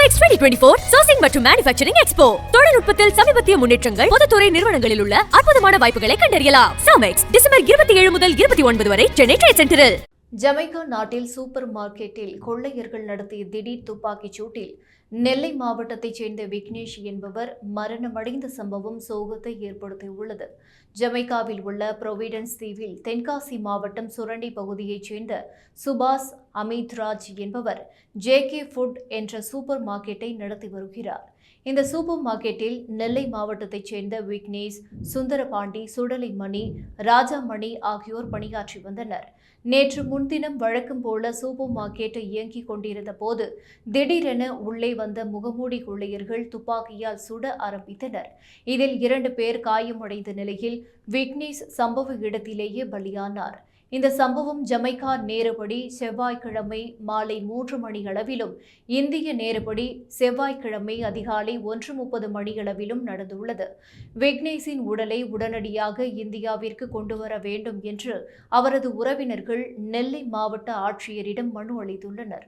Samex 2024 Sourcing மற்றும் Manufacturing Expo. தொழில்நுட்பத்தில் சமீபத்திய முன்னேற்றங்கள், பொதுத்துறை நிறுவனங்களில் உள்ள அற்புதமான வாய்ப்புகளை கண்டறியலாம். Samex டிசம்பர் 27 முதல் 29 வரை சென்னை ட்ரேட் சென்டரில். ஜமைக்கா நாட்டில் சூப்பர் மார்க்கெட்டில் கொள்ளையர்கள் நடத்திய திடீர் துப்பாக்கிச் சூட்டில் நெல்லை மாவட்டத்தைச் சேர்ந்த விக்னேஷ் என்பவர் மரணமடைந்த சம்பவம் சோகத்தை ஏற்படுத்தியுள்ளது. ஜமைக்காவில் உள்ள புரோவிடன்ஸ் தீவில் தென்காசி மாவட்டம் சுரண்டி பகுதியைச் சேர்ந்த சுபாஷ் அமித்ராஜ் என்பவர் ஜேகே ஃபுட் என்ற சூப்பர் மார்க்கெட்டை நடத்தி வருகிறார். இந்த சூப்பர் மார்க்கெட்டில் நெல்லை மாவட்டத்தைச் சேர்ந்த விக்னேஷ், சுந்தரபாண்டி, சுடலைமணி, ராஜாமணி ஆகியோர் பணியாற்றி வந்தனர். நேற்று முன்தினம் வழக்கம் போல சூப்பர் மார்க்கெட் இயங்கிக் கொண்டிருந்த போது திடீரென உள்ளே வந்த முகமூடி கொள்ளையர்கள் துப்பாக்கியால் சுட ஆரம்பித்தனர். இதில் 2 பேர் காயமடைந்த நிலையில் விக்னேஷ் சம்பவ இடத்திலேயே பலியானார். இந்த சம்பவம் ஜமைக்கா நேரப்படி செவ்வாய்க்கிழமை மாலை 3 மணியளவிலும், இந்திய நேரப்படி செவ்வாய்க்கிழமை அதிகாலை 1:30 மணியளவிலும் நடந்துள்ளது. விக்னேஷின் உடலை உடனடியாக இந்தியாவிற்கு கொண்டு வர வேண்டும் என்று அவரது உறவினர்கள் நெல்லை மாவட்ட ஆட்சியரிடம் மனு அளித்துள்ளனர்.